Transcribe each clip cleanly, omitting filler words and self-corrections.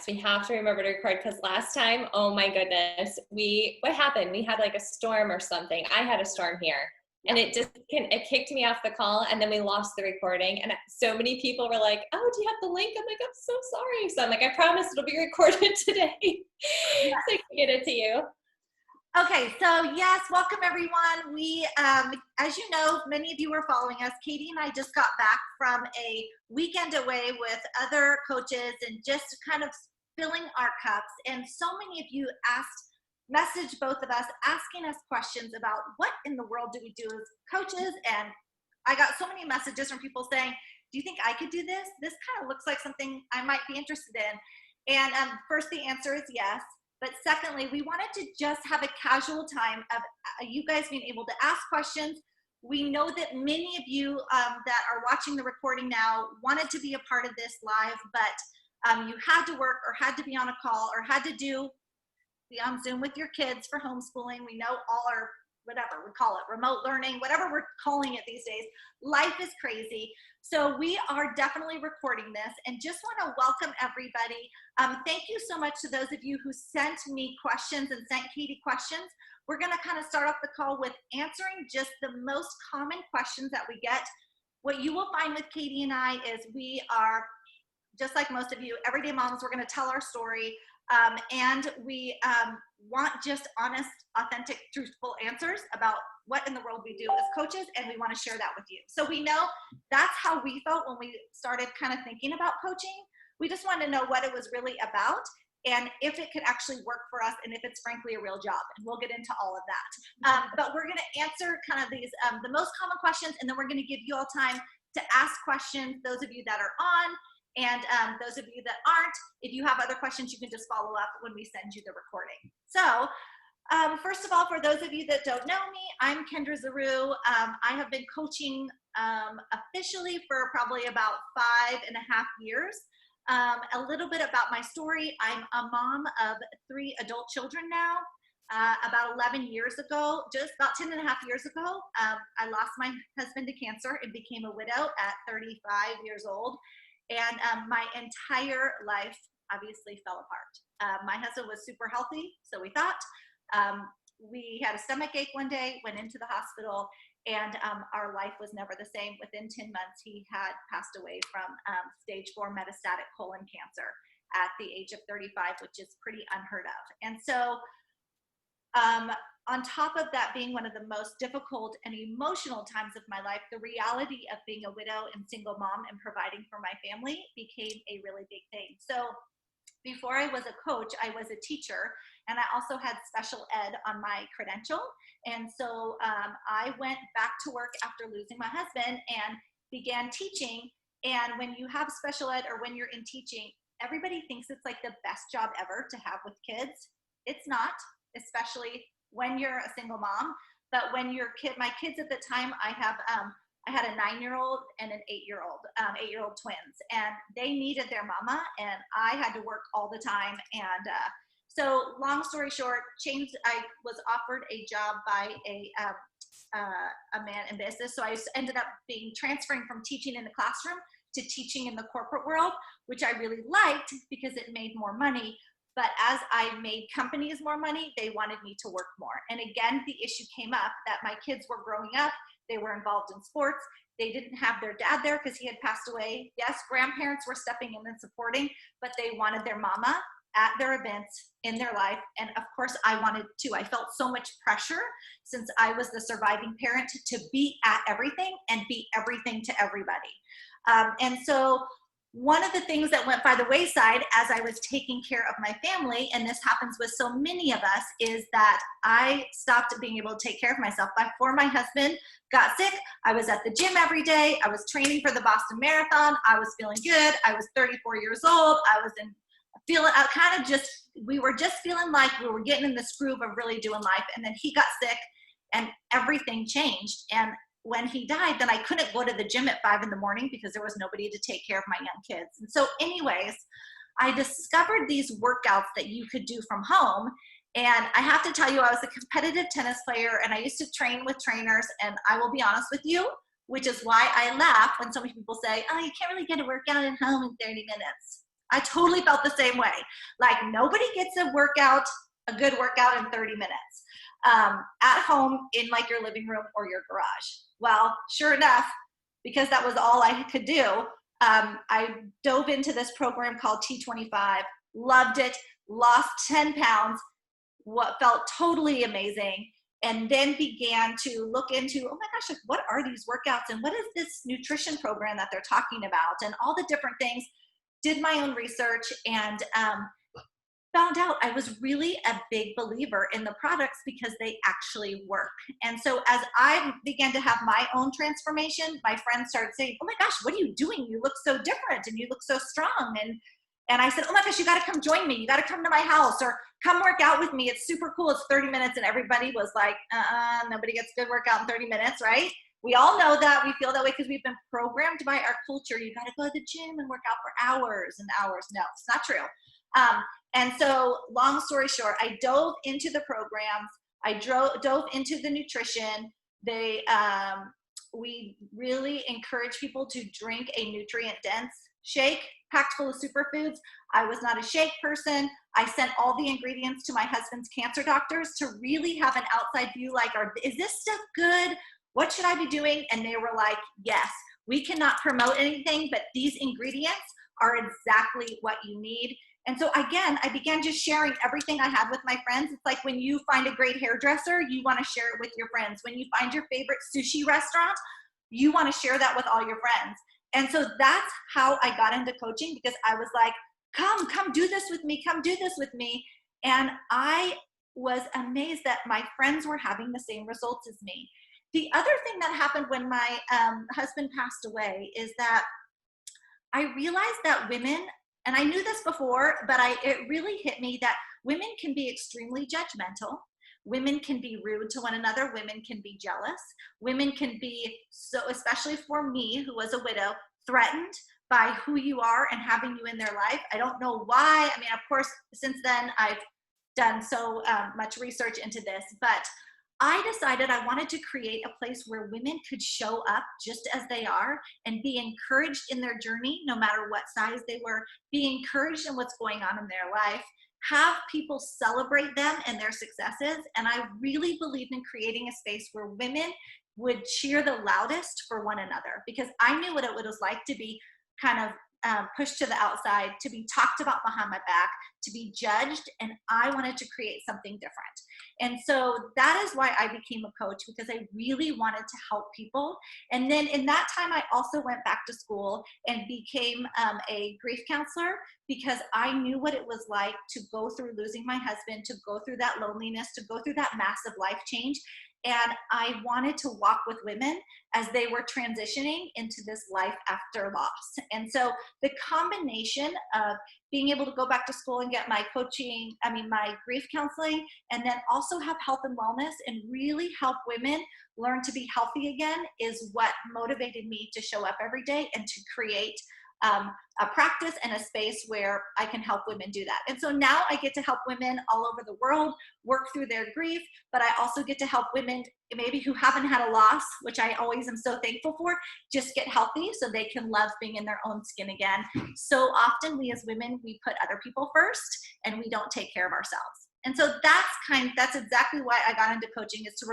We have to remember to record because last time, oh my goodness, what happened? We had like a storm or something. I had a storm here and it kicked me off the call and then we lost the recording. And so many people were like, oh, do you have the link? I'm like, I'm so sorry. So I'm like, I promise it'll be recorded today. So I can get it to you. Okay, so yes, welcome everyone. We, as you know, many of you are following us. Katie and I just got back from a weekend away with other coaches and just kind of filling our cups. And so many of you messaged both of us, asking us questions about what in the world do we do as coaches. And I got so many messages from people saying, do you think I could do this? This kind of looks like something I might be interested in. And first, the answer is yes. But secondly, we wanted to just have a casual time of you guys being able to ask questions. We know that many of you that are watching the recording now wanted to be a part of this live, but you had to work or had to be on a call or had to be on Zoom with your kids for homeschooling. We know all our, whatever we call it, remote learning, whatever we're calling it these days. Life is crazy. So we are definitely recording this and just want to welcome everybody. Thank you so much to those of you who sent me questions and sent Katie questions. We're going to kind of start off the call with answering just the most common questions that we get. What you will find with Katie and I is we are, just like most of you, everyday moms. We're going to tell our story. And we want just honest, authentic, truthful answers about what in the world we do as coaches, and we want to share that with you. So we know that's how we felt when we started kind of thinking about coaching. We just wanted to know what it was really about and if it could actually work for us and if it's frankly a real job. And we'll get into all of that. But we're going to answer kind of these, the most common questions, and then we're going to give you all time to ask questions, those of you that are on. And those of you that aren't, if you have other questions, you can just follow up when we send you the recording. So first of all, for those of you that don't know me, I'm Kendra Zaru. I have been coaching officially for probably about 5.5 years. A little bit about my story. I'm a mom of 3 adult children now. About 11 years ago, just about 10.5 years ago, I lost my husband to cancer and became a widow at 35 years old. And my entire life obviously fell apart. My husband was super healthy, so we thought. We had a stomach ache one day, went into the hospital, and our life was never the same. Within 10 months, he had passed away from stage 4 metastatic colon cancer at the age of 35, which is pretty unheard of. And so on top of that being one of the most difficult and emotional times of my life, the reality of being a widow and single mom and providing for my family became a really big thing. So before I was a coach, I was a teacher, and I also had special ed on my credential. And so I went back to work after losing my husband and began teaching. And when you have special ed or when you're in teaching, everybody thinks it's like the best job ever to have with kids. It's not, especially when you're a single mom. But when my kids at the time, I had a 9-year-old and an 8-year-old, 8-year-old twins, and they needed their mama, and I had to work all the time. And so long story short, I was offered a job by a man in business. So I ended up transferring from teaching in the classroom to teaching in the corporate world, which I really liked because it made more money. But as I made companies more money, they wanted me to work more. And again, the issue came up that my kids were growing up. They were involved in sports. They didn't have their dad there because he had passed away. Yes, grandparents were stepping in and supporting, but they wanted their mama at their events in their life. And of course, I wanted to. I felt so much pressure since I was the surviving parent to be at everything and be everything to everybody. And so one of the things that went by the wayside as I was taking care of my family, and this happens with so many of us, is that I stopped being able to take care of myself. Before my husband got sick, I was at the gym every day. I was training for the Boston Marathon. I was feeling good. I was 34 years old. We were just feeling like we were getting in this groove of really doing life. And then he got sick and everything changed. And when he died, then I couldn't go to the gym at 5 in the morning because there was nobody to take care of my young kids. And so anyways, I discovered these workouts that you could do from home. And I have to tell you, I was a competitive tennis player and I used to train with trainers. And I will be honest with you, which is why I laugh when so many people say, oh, you can't really get a workout at home in 30 minutes. I totally felt the same way. Like nobody gets a good workout in 30 minutes at home in like your living room or your garage. Well, sure enough, because that was all I could do, I dove into this program called T25, loved it, lost 10 pounds, what felt totally amazing, and then began to look into, oh my gosh, like, what are these workouts and what is this nutrition program that they're talking about and all the different things. Did my own research and found out I was really a big believer in the products because they actually work. And so as I began to have my own transformation, my friends started saying, oh my gosh, what are you doing? You look so different and you look so strong. And I said, oh my gosh, you got to come join me. You got to come to my house or come work out with me. It's super cool. It's 30 minutes. And everybody was like, nobody gets good workout in 30 minutes, right? We all know that. We feel that way because we've been programmed by our culture. You got to go to the gym and work out for hours and hours. No, it's not true. And so long story short, I dove into the programs. I dove into the nutrition. We really encourage people to drink a nutrient-dense shake packed full of superfoods. I was not a shake person. I sent all the ingredients to my husband's cancer doctors to really have an outside view, like, is this stuff good? What should I be doing? And they were like, yes, we cannot promote anything, but these ingredients are exactly what you need. And so again, I began just sharing everything I had with my friends. It's like when you find a great hairdresser, you want to share it with your friends. When you find your favorite sushi restaurant, you want to share that with all your friends. And so that's how I got into coaching, because I was like, come do this with me, come do this with me. And I was amazed that my friends were having the same results as me. The other thing that happened when my husband passed away is that I realized that women, and I knew this before, but it really hit me that women can be extremely judgmental. Women can be rude to one another. Women can be jealous. Women can be, so especially for me, who was a widow, threatened by who you are and having you in their life. I don't know why. I mean, of course, since then, I've done so much research into this, but I decided I wanted to create a place where women could show up just as they are and be encouraged in their journey, no matter what size they were, be encouraged in what's going on in their life, have people celebrate them and their successes. And I really believed in creating a space where women would cheer the loudest for one another, because I knew what it was like to be kind of pushed to the outside, to be talked about behind my back, to be judged, and I wanted to create something different. And so that is why I became a coach, because I really wanted to help people. And then in that time, I also went back to school and became a grief counselor, because I knew what it was like to go through losing my husband, to go through that loneliness, to go through that massive life change. And I wanted to walk with women as they were transitioning into this life after loss. And so the combination of being able to go back to school and get my my grief counseling, and then also have health and wellness and really help women learn to be healthy again is what motivated me to show up every day and to create a practice and a space where I can help women do that. And so now I get to help women all over the world work through their grief, but I also get to help women maybe who haven't had a loss, which I always am so thankful for, just get healthy so they can love being in their own skin again. So often we as women, we put other people first and we don't take care of ourselves. And so that's exactly why I got into coaching, is to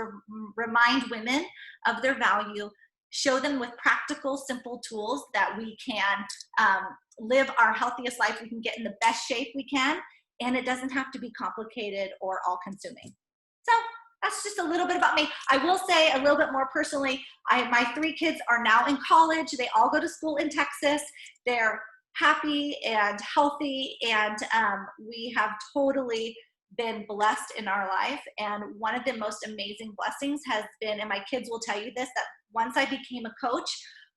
remind women of their value, show them with practical, simple tools that we can live our healthiest life. We can get in the best shape we can, and it doesn't have to be complicated or all-consuming. So that's just a little bit about me. I will say a little bit more personally, my 3 kids are now in college. They all go to school in Texas. They're happy and healthy, and we have totally been blessed in our life. And one of the most amazing blessings has been, and my kids will tell you this, that once I became a coach,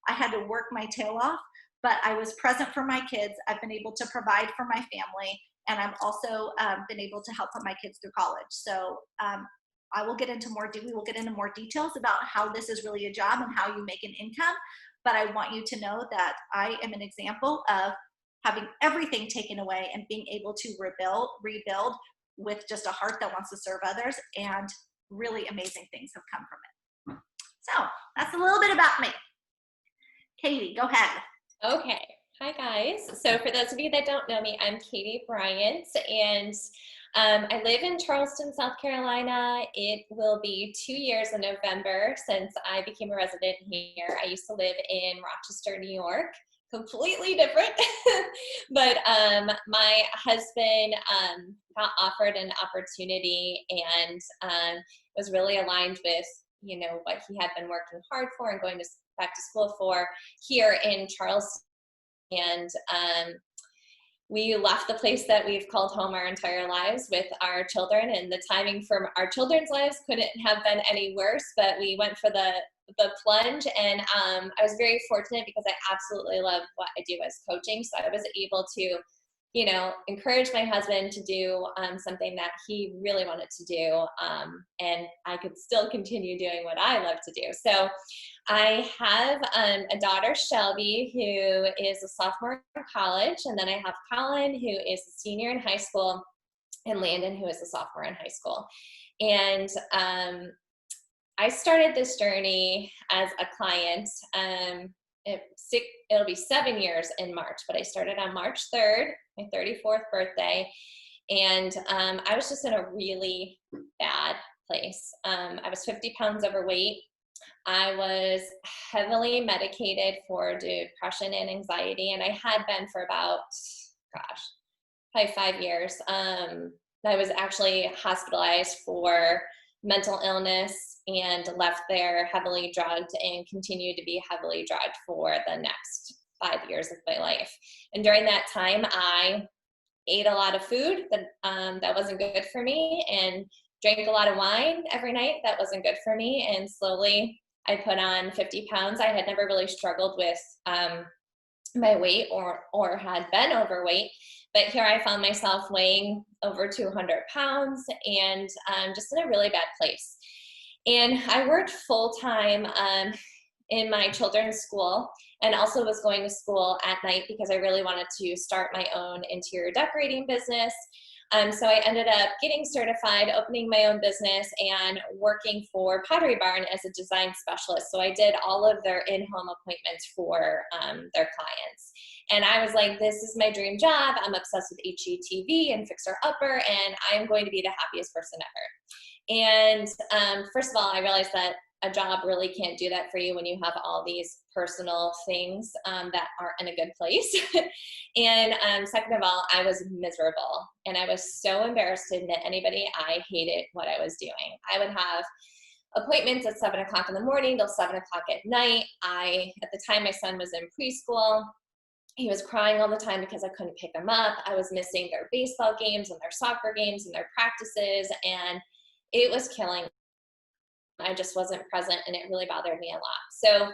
I had to work my tail off, but I was present for my kids. I've been able to provide for my family, and I've also been able to help put my kids through college. So we will get into more details about how this is really a job and how you make an income. But I want you to know that I am an example of having everything taken away and being able to rebuild with just a heart that wants to serve others, and really amazing things have come from it. So that's a little bit about me. Katie, go ahead. Okay. Hi guys. So for those of you that don't know me, I'm Katie Bryant, and I live in Charleston, South Carolina. It will be 2 years in November since I became a resident here. I used to live in Rochester, New York, completely different. But my husband got offered an opportunity and was really aligned with what he had been working hard for and going to back to school for here in Charleston. And we left the place that we've called home our entire lives with our children, and the timing for our children's lives couldn't have been any worse, but we went for the plunge. And I was very fortunate because I absolutely love what I do as coaching, so I was able to encourage my husband to do something that he really wanted to do, and I could still continue doing what I love to do. So I have a daughter, Shelby, who is a sophomore in college, and then I have Colin, who is a senior in high school, and Landon, who is a sophomore in high school. And I started this journey as a client. It'll be 7 years in March, but I started on March 3rd, my 34th birthday, and I was just in a really bad place. I was 50 pounds overweight. I was heavily medicated for depression and anxiety, and I had been for about, probably 5 years. I was actually hospitalized for mental illness and left there heavily drugged and continued to be heavily drugged for the next 5 years of my life. And during that time, I ate a lot of food that wasn't good for me, and drank a lot of wine every night that wasn't good for me. And slowly I put on 50 pounds. I had never really struggled with my weight or had been overweight, but here I found myself weighing over 200 pounds and just in a really bad place. And I worked full-time in my children's school, and also was going to school at night because I really wanted to start my own interior decorating business. So I ended up getting certified, opening my own business, and working for Pottery Barn as a design specialist. So I did all of their in-home appointments for their clients. And I was like, this is my dream job. I'm obsessed with HGTV and Fixer Upper, and I'm going to be the happiest person ever. And first of all, I realized that a job really can't do that for you when you have all these personal things that aren't in a good place. And second of all, I was miserable, and I was so embarrassed to admit anybody I hated what I was doing. I would have appointments at 7 o'clock in the morning till 7 o'clock at night. At the time, my son was in preschool. He was crying all the time because I couldn't pick him up. I was missing their baseball games and their soccer games and their practices, and it was killing me. I just wasn't present, and it really bothered me a lot. So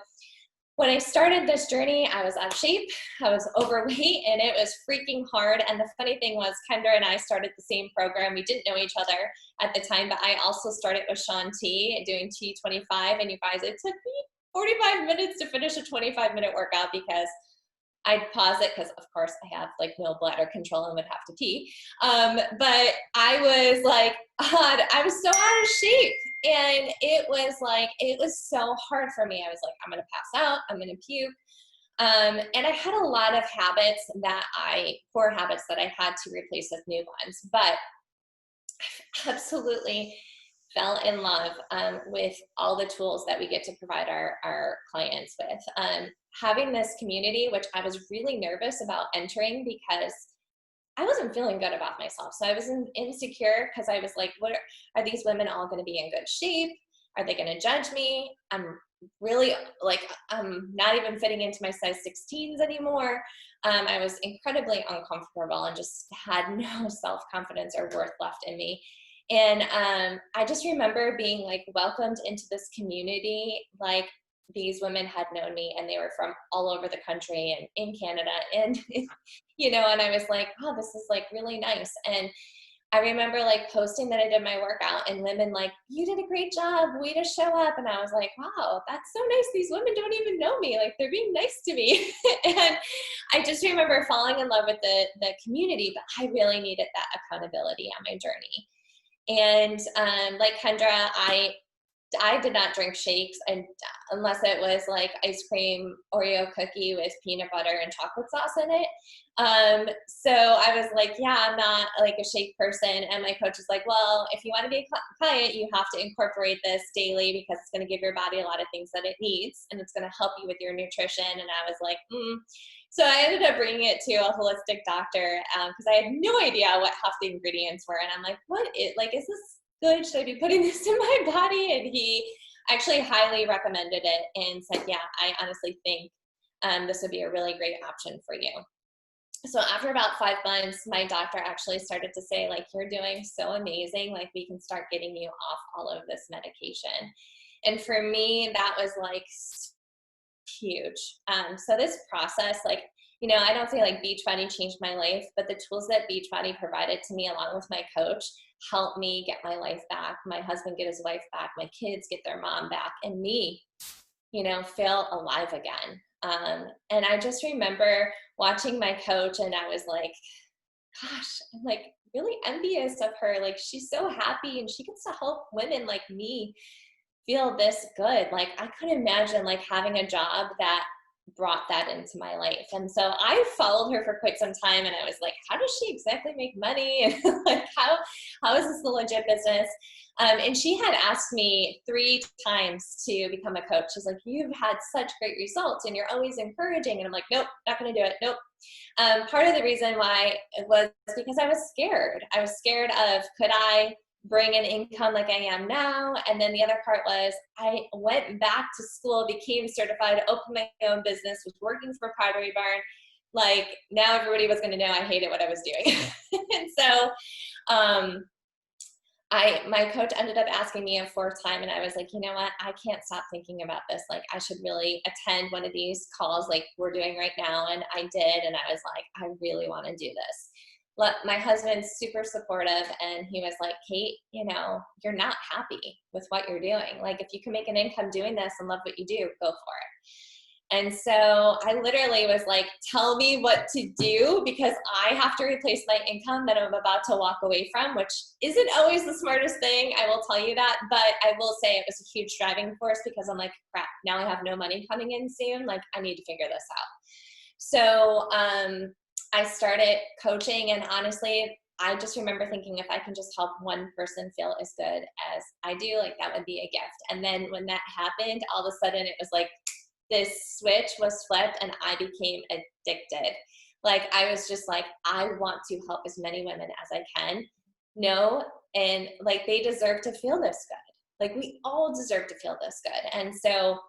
when I started this journey, I was out of shape, I was overweight, and it was freaking hard. And the funny thing was, Kendra and I started the same program. We didn't know each other at the time, but I also started with Shaun T doing T25. And you guys, it took me 45 minutes to finish a 25-minute workout because I'd pause it because, of course, I have like no bladder control and would have to pee. But I was like, God, I was so out of shape. And it was so hard for me. I was like, I'm going to pass out. I'm going to puke. And I had a lot of poor habits that I had to replace with new ones. But I absolutely fell in love with all the tools that we get to provide our clients with. Having this community, which I was really nervous about entering because I wasn't feeling good about myself. So I was insecure because I was like, are these women all going to be in good shape? Are they going to judge me? I'm really I'm not even fitting into my size 16s anymore. I was incredibly uncomfortable and just had no self-confidence or worth left in me. And I just remember being like welcomed into this community. Like these women had known me, and they were from all over the country and in Canada, and and I was like, oh, this is like really nice. And I remember like posting that I did my workout, and women like, you did a great job, way to show up. And I was like, wow, that's so nice. These women don't even know me. Like they're being nice to me. And I just remember falling in love with the community, but I really needed that accountability on my journey. And like Kendra, I I did not drink shakes, and unless it was like ice cream Oreo cookie with peanut butter and chocolate sauce in it. So I was like, yeah, I'm not like a shake person. And my coach is like, well, if you want to be a client, you have to incorporate this daily because it's going to give your body a lot of things that it needs, and it's going to help you with your nutrition. And I was like, So I ended up bringing it to a holistic doctor because I had no idea what half the ingredients were. And I'm like, is this good? Should I be putting this in my body? And he actually highly recommended it and said, yeah, I honestly think this would be a really great option for you. So after about 5 months, my doctor actually started to say, like, you're doing so amazing. Like, we can start getting you off all of this medication. And for me, that was like huge. So this process, like, I don't say like Beachbody changed my life, but the tools that Beachbody provided to me along with my coach helped me get my life back, my husband get his wife back, my kids get their mom back, and me, feel alive again. And I just remember watching my coach, and I was like, gosh, I'm like really envious of her. Like, she's so happy and she gets to help women like me feel this good. Like, I couldn't imagine like having a job that brought that into my life. And so I followed her for quite some time, and I was like, how does she exactly make money? And like, how is this a legit business? And she had asked me 3 times to become a coach. She's like, you've had such great results and you're always encouraging. And I'm like, nope, not going to do it. Nope. Part of the reason why it was because I was scared. I was scared of, could I bring an income like I am now? And then the other part was I went back to school, became certified, opened my own business, was working for Pottery Barn. Like, now everybody was going to know I hated what I was doing. And so my coach ended up asking me a 4th time, and I was like, you know what? I can't stop thinking about this. Like, I should really attend one of these calls like we're doing right now. And I did. And I was like, I really want to do this. My husband's super supportive, and he was like, Kate, you're not happy with what you're doing. Like, if you can make an income doing this and love what you do, go for it. And so I literally was like, tell me what to do, because I have to replace my income that I'm about to walk away from, which isn't always the smartest thing. I will tell you that. But I will say it was a huge driving force, because I'm like, crap, now I have no money coming in soon. Like, I need to figure this out. So I started coaching, and honestly, I just remember thinking, if I can just help one person feel as good as I do, like, that would be a gift. And then when that happened, all of a sudden it was like this switch was flipped, and I became addicted. Like, I was just like, I want to help as many women as I can know, and like, they deserve to feel this good. Like, we all deserve to feel this good. And so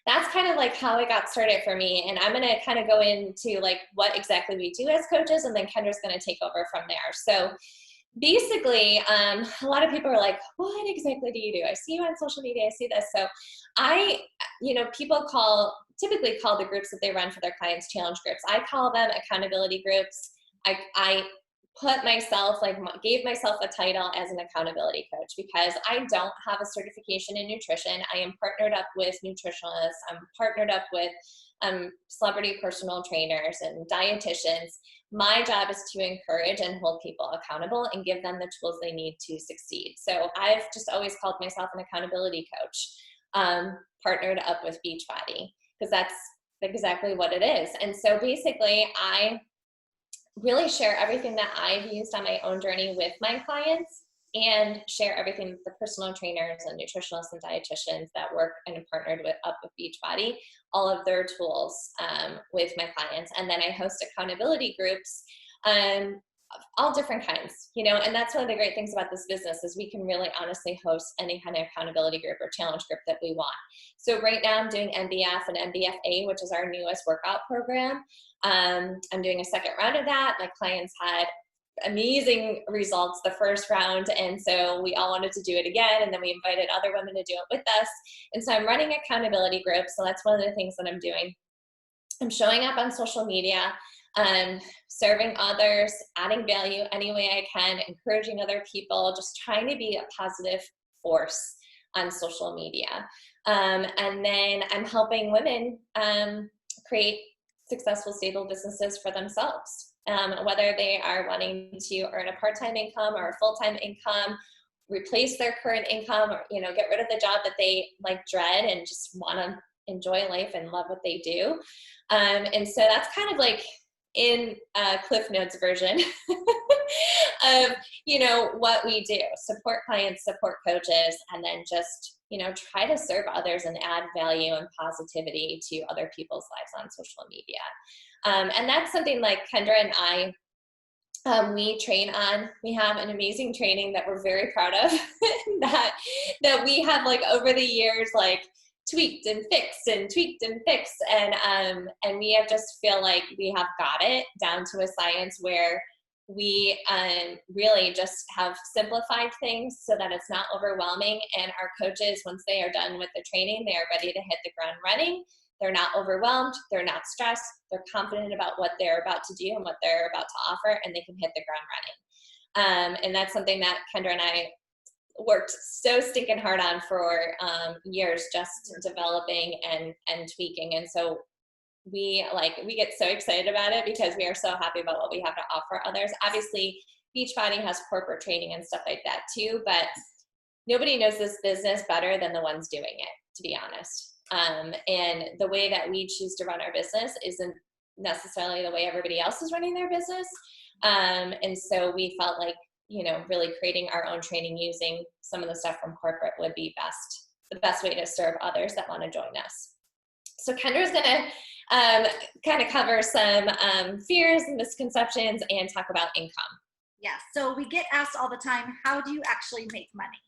that's kind of like how it got started for me. And I'm going to kind of go into like what exactly we do as coaches, and then Kendra's going to take over from there. So basically, a lot of people are like, what exactly do you do? I see you on social media, I see this. So people typically call the groups that they run for their clients challenge groups. I call them accountability groups. I put myself, gave myself a title as an accountability coach, because I don't have a certification in nutrition. I am partnered up with nutritionists. I'm partnered up with celebrity personal trainers and dietitians. My job is to encourage and hold people accountable and give them the tools they need to succeed. So I've just always called myself an accountability coach, partnered up with Beachbody, because that's exactly what it is. And so basically, I really share everything that I've used on my own journey with my clients, and share everything that the personal trainers and nutritionists and dietitians that work and are partnered up with Beachbody, all of their tools with my clients. And then I host accountability groups, all different kinds, and that's one of the great things about this business is we can really honestly host any kind of accountability group or challenge group that we want. So right now I'm doing MBF and MBFA, which is our newest workout program. I'm doing a 2nd round of that. My clients had amazing results the first round, and so we all wanted to do it again, and then we invited other women to do it with us. And so I'm running accountability groups, so that's one of the things that I'm doing. I'm showing up on social media, serving others, adding value any way I can, encouraging other people, just trying to be a positive force on social media. And then I'm helping women create successful, stable businesses for themselves, whether they are wanting to earn a part-time income or a full-time income, replace their current income, or, you know, get rid of the job that they like dread and just want to enjoy life and love what they do. And so that's kind of like in Cliff Notes version of, you know, what we do: support clients, support coaches, and then just, you know, try to serve others and add value and positivity to other people's lives on social media. And that's something like Kendra and I, we train on. We have an amazing training that we're very proud of that we have, like, over the years, like, tweaked and fixed and tweaked and fixed, and we have just feel like we have got it down to a science where we really just have simplified things so that it's not overwhelming. And our coaches, once they are done with the training, they are ready to hit the ground running. They're not overwhelmed, they're not stressed, they're confident about what they're about to do and what they're about to offer, and they can hit the ground running. And that's something that Kendra and I worked so stinking hard on for years, just developing and tweaking. And so we get so excited about it because we are so happy about what we have to offer others. Obviously, Beachbody has corporate training and stuff like that too, but nobody knows this business better than the ones doing it, to be honest. And the way that we choose to run our business isn't necessarily the way everybody else is running their business. And so we felt like, you know, really creating our own training using some of the stuff from corporate would be the best way to serve others that want to join us. So Kendra's going to kind of cover some fears and misconceptions and talk about income. Yeah, so we get asked all the time, how do you actually make money?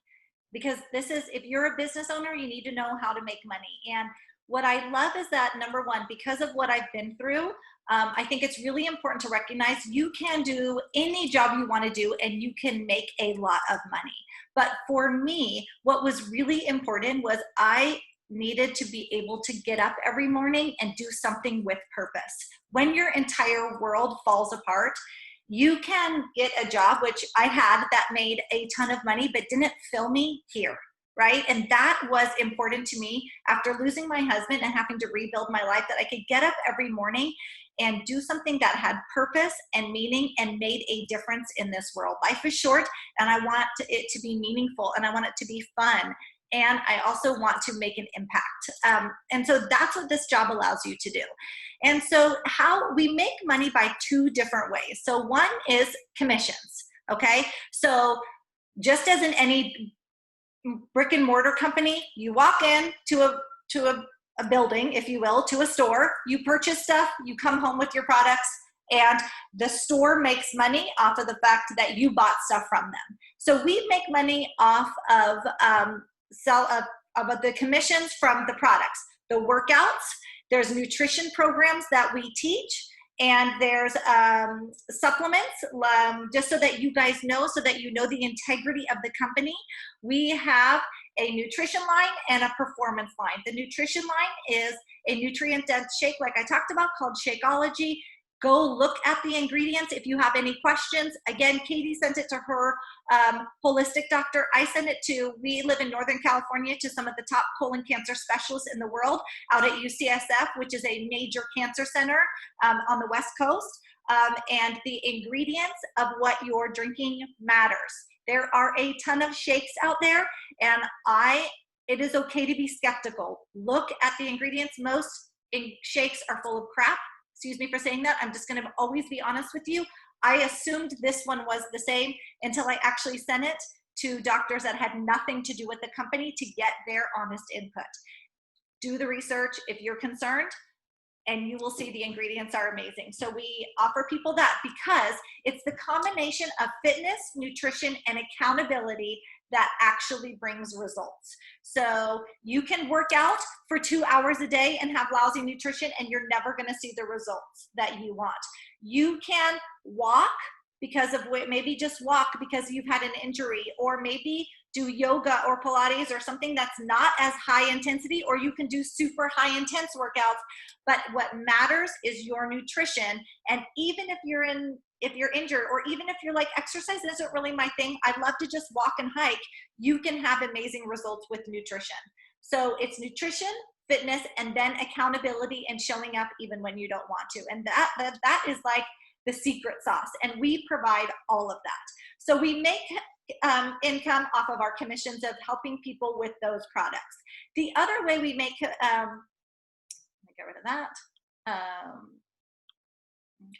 Because this is, if you're a business owner, you need to know how to make money. And what I love is that, number one, because of what I've been through, I think it's really important to recognize you can do any job you want to do and you can make a lot of money. But for me, what was really important was I needed to be able to get up every morning and do something with purpose. When your entire world falls apart, you can get a job, which I had, that made a ton of money, but didn't fill me here, right? And that was important to me after losing my husband and having to rebuild my life, that I could get up every morning and do something that had purpose and meaning and made a difference in this world. Life is short, and I want it to be meaningful, and I want it to be fun. And I also want to make an impact. And so that's what this job allows you to do. And so how we make money by two different ways. So one is commissions, okay? So just as in any brick and mortar company, you walk in to a building, if you will, to a store, you purchase stuff, you come home with your products, and the store makes money off of the fact that you bought stuff from them. So we make money off of the commissions from the products, the workouts. There's nutrition programs that we teach, and there's supplements, just so that you guys know, so that you know the integrity of the company. We have a nutrition line and a performance line. The nutrition line is a nutrient-dense shake, like I talked about, called Shakeology. Go look at the ingredients if you have any questions. Again, Katie sent it to her holistic doctor. I sent it to, we live in Northern California, to some of the top colon cancer specialists in the world out at UCSF, which is a major cancer center on the West Coast. And the ingredients of what you're drinking matters. There are a ton of shakes out there, and it is okay to be skeptical. Look at the ingredients. Most shakes are full of crap. Excuse me for saying that. I'm just going to always be honest with you. I assumed this one was the same until I actually sent it to doctors that had nothing to do with the company to get their honest input. Do the research if you're concerned, and you will see the ingredients are amazing. So we offer people that because it's the combination of fitness, nutrition, and accountability that actually brings results. So you can work out for 2 hours a day and have lousy nutrition, and you're never gonna see the results that you want. You can walk because of maybe just walk because you've had an injury, or maybe do yoga or Pilates or something that's not as high intensity, or you can do super high intense workouts. But what matters is your nutrition. And even if you're injured, or even if you're like, exercise isn't really my thing, I'd love to just walk and hike, you can have amazing results with nutrition. So it's nutrition, fitness, and then accountability and showing up even when you don't want to. And that is like the secret sauce. And we provide all of that. So we make income off of our commissions of helping people with those products. The other way we make, let me get rid of that.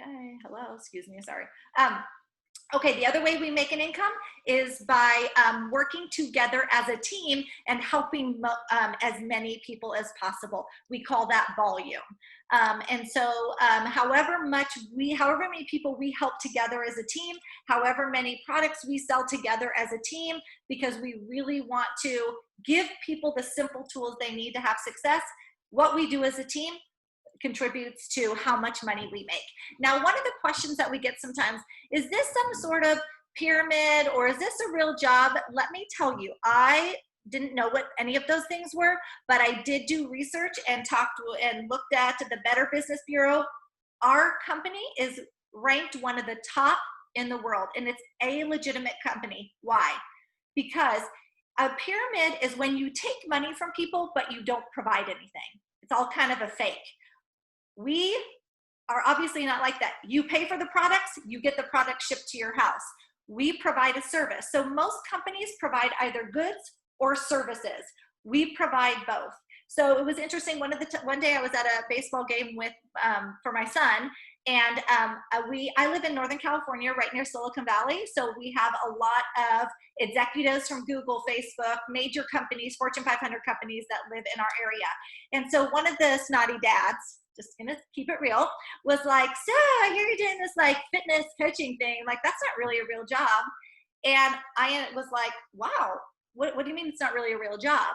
Okay, hello, excuse me, sorry. Okay, the other way we make an income is by working together as a team and helping as many people as possible. We call that volume. And so however many people we help together as a team, however many products we sell together as a team, because we really want to give people the simple tools they need to have success, what we do as a team contributes to how much money we make. Now, one of the questions that we get sometimes, is this some sort of pyramid or is this a real job? Let me tell you, I didn't know what any of those things were, but I did do research and looked at the Better Business Bureau. Our company is ranked one of the top in the world, and it's a legitimate company. Why? Because a pyramid is when you take money from people, but you don't provide anything. It's all kind of a fake. We are obviously not like that. You pay for the products, you get the product shipped to your house. We provide a service. So most companies provide either goods or services. We provide both. So it was interesting. One day I was at a baseball game with for my son, and I live in Northern California, right near Silicon Valley. So we have a lot of executives from Google, Facebook, major companies, Fortune 500 companies that live in our area. And so one of the snotty dads, just gonna keep it real, was like, so I hear you're doing this like fitness coaching thing. Like, that's not really a real job. And I was like, wow, what do you mean it's not really a real job?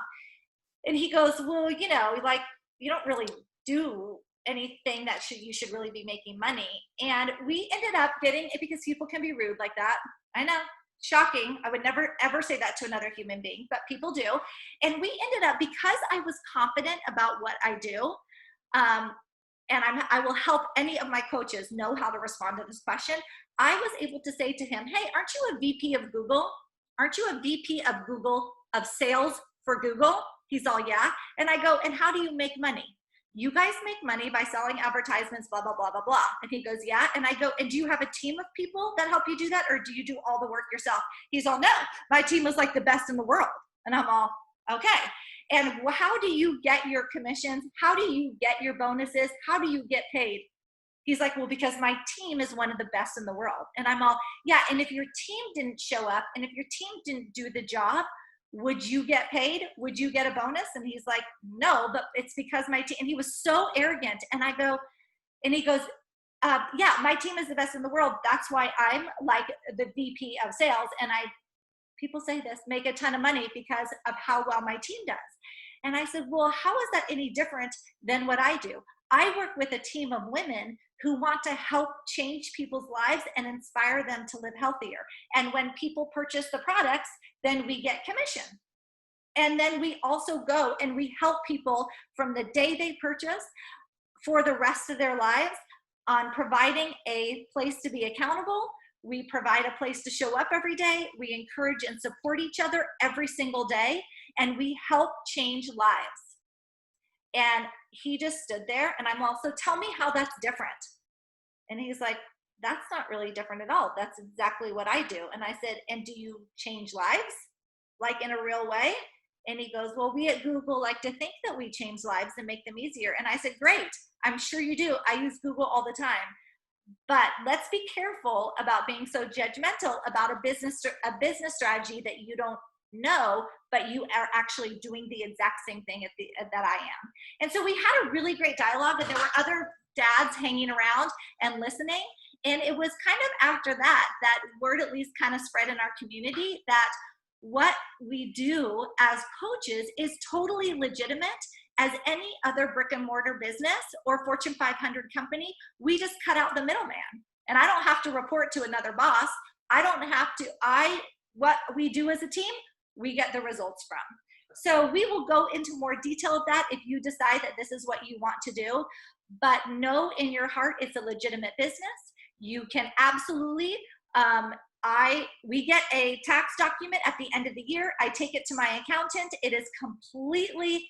And he goes, well, you know, like, you don't really do anything that you should really be making money. And we ended up getting it, because people can be rude like that. I know, shocking. I would never ever say that to another human being, but people do. And we ended up, because I was confident about what I do, and I will help any of my coaches know how to respond to this question. I was able to say to him, hey, aren't you a VP of Google? Aren't you a VP of Google, of sales for Google? He's all, yeah. And I go, and how do you make money? You guys make money by selling advertisements, blah, blah, blah, blah, blah. And he goes, yeah. And I go, and do you have a team of people that help you do that? Or do you do all the work yourself? He's all, no, my team is like the best in the world. And I'm all, okay. And how do you get your commissions? How do you get your bonuses? How do you get paid? He's like, well, because my team is one of the best in the world. And I'm all, yeah. And if your team didn't show up, and if your team didn't do the job, would you get paid? Would you get a bonus? And he's like, no, but it's because my team. And he was so arrogant. And I go, and he goes, yeah, my team is the best in the world. That's why I'm like the VP of sales. And people say this, make a ton of money because of how well my team does. And I said, well, how is that any different than what I do? I work with a team of women who want to help change people's lives and inspire them to live healthier. And when people purchase the products, then we get commission. And then we also go and we help people from the day they purchase for the rest of their lives on providing a place to be accountable. We provide a place to show up every day. We encourage and support each other every single day, and we help change lives. And he just stood there, and I'm also, tell me how that's different. And he's like, that's not really different at all. That's exactly what I do. And I said, and do you change lives, like in a real way? And he goes, well, we at Google like to think that we change lives and make them easier. And I said, great, I'm sure you do. I use Google all the time. But let's be careful about being so judgmental about a business strategy that you don't know, but you are actually doing the exact same thing that I am. And so we had a really great dialogue, and there were other dads hanging around and listening. And it was kind of after that word at least kind of spread in our community that what we do as coaches is totally legitimate as any other brick and mortar business or Fortune 500 company. We just cut out the middleman. And I don't have to report to another boss. I don't have to, what we do as a team, we get the results from. So we will go into more detail of that if you decide that this is what you want to do. But know in your heart it's a legitimate business. You can absolutely, we get a tax document at the end of the year. I take it to my accountant. It is completely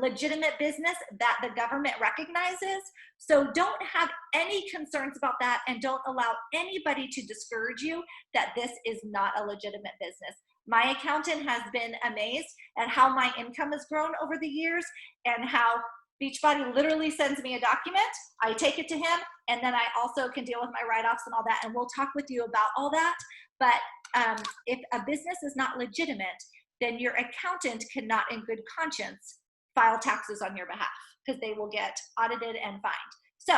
legitimate business that the government recognizes. So don't have any concerns about that, and don't allow anybody to discourage you that this is not a legitimate business. My accountant has been amazed at how my income has grown over the years, and how Beachbody literally sends me a document, I take it to him, and then I also can deal with my write-offs and all that, and we'll talk with you about all that. But if a business is not legitimate, then your accountant cannot in good conscience file taxes on your behalf, because they will get audited and fined. So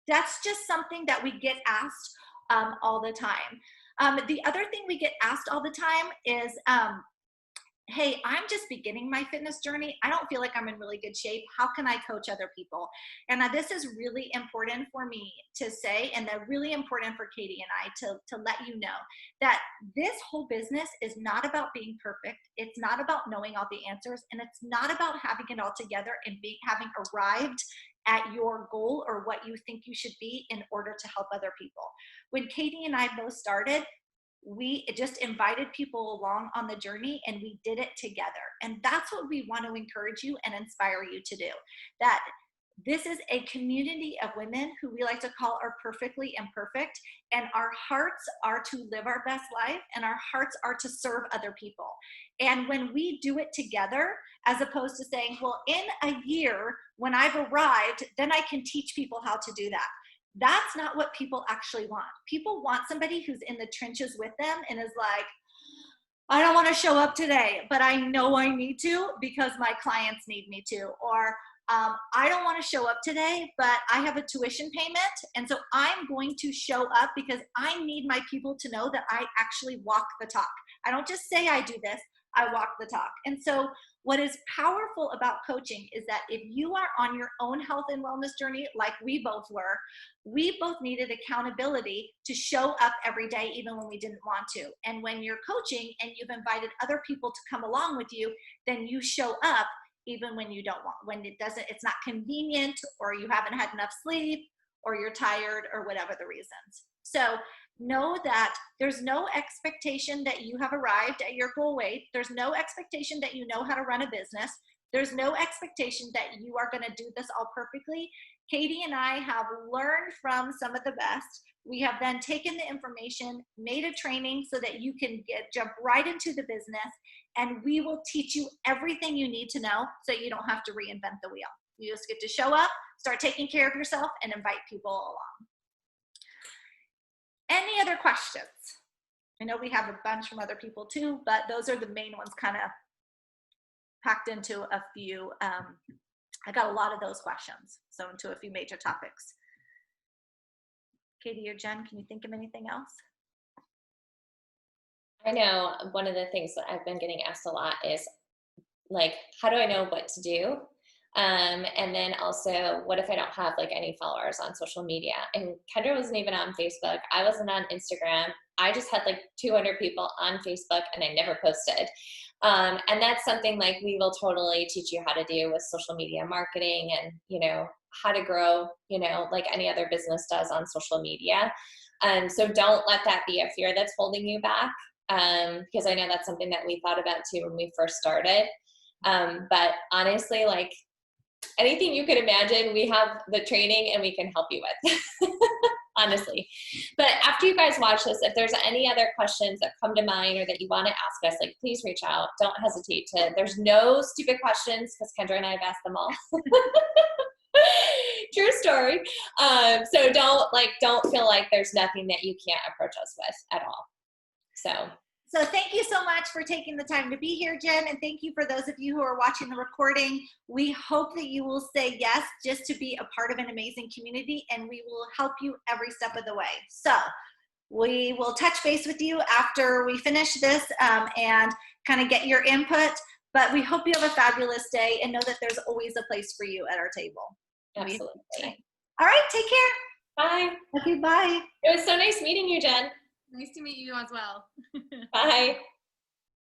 that's just something that we get asked all the time. The other thing we get asked all the time is, hey, I'm just beginning my fitness journey. I don't feel like I'm in really good shape. How can I coach other people? And this is really important for me to say, and they're really important for Katie and I to let you know that this whole business is not about being perfect. It's not about knowing all the answers, and it's not about having it all together and having arrived at your goal or what you think you should be in order to help other people. When Katie and I both started, we just invited people along on the journey, and we did it together. And that's what we want to encourage you and inspire you to do. That this is a community of women who we like to call our perfectly imperfect, and our hearts are to live our best life, and our hearts are to serve other people. And when we do it together, as opposed to saying, well, in a year when I've arrived, then I can teach people how to do that. That's not what people actually want. People want somebody who's in the trenches with them and is like, I don't want to show up today, but I know I need to because my clients need me to. Or I don't want to show up today, but I have a tuition payment, and so I'm going to show up because I need my people to know that I actually walk the talk. I don't just say I do this, I walk the talk. And so what is powerful about coaching is that if you are on your own health and wellness journey, like we both were, we both needed accountability to show up every day, even when we didn't want to. And when you're coaching and you've invited other people to come along with you, then you show up even when you don't want, when it's not convenient, or you haven't had enough sleep, or you're tired, or whatever the reasons. So know that there's no expectation that you have arrived at your goal weight. There's no expectation that you know how to run a business. There's no expectation that you are going to do this all perfectly. Katie and I have learned from some of the best. We have then taken the information, made a training so that you can jump right into the business, and we will teach you everything you need to know so you don't have to reinvent the wheel. You just get to show up, start taking care of yourself, and invite people along. Any other questions? I know we have a bunch from other people too, but those are the main ones kind of packed into a few. I got a lot of those questions, so into a few major topics. Katie or Jen, can you think of anything else? I know one of the things that I've been getting asked a lot is, like, how do I know what to do? And then also, what if I don't have like any followers on social media? And Kendra wasn't even on Facebook. I wasn't on Instagram. I just had like 200 people on Facebook, and I never posted. And that's something like we will totally teach you how to do with social media marketing, and, you know, how to grow, you know, like any other business does on social media. So don't let that be a fear that's holding you back. Because I know that's something that we thought about too when we first started. But honestly, like, anything you can imagine, we have the training and we can help you with, honestly. But after you guys watch this, if there's any other questions that come to mind or that you want to ask us, like, please reach out. Don't hesitate to. There's no stupid questions, because Kendra and I have asked them all. True story. So don't feel like there's nothing that you can't approach us with at all. So thank you so much for taking the time to be here, Jen, and thank you for those of you who are watching the recording. We hope that you will say yes just to be a part of an amazing community, and we will help you every step of the way. So we will touch base with you after we finish this and kind of get your input, but we hope you have a fabulous day, and know that there's always a place for you at our table. absolutely. All right, take care. Bye. Okay, bye. It was so nice meeting you, Jen. Nice to meet you as well. Bye.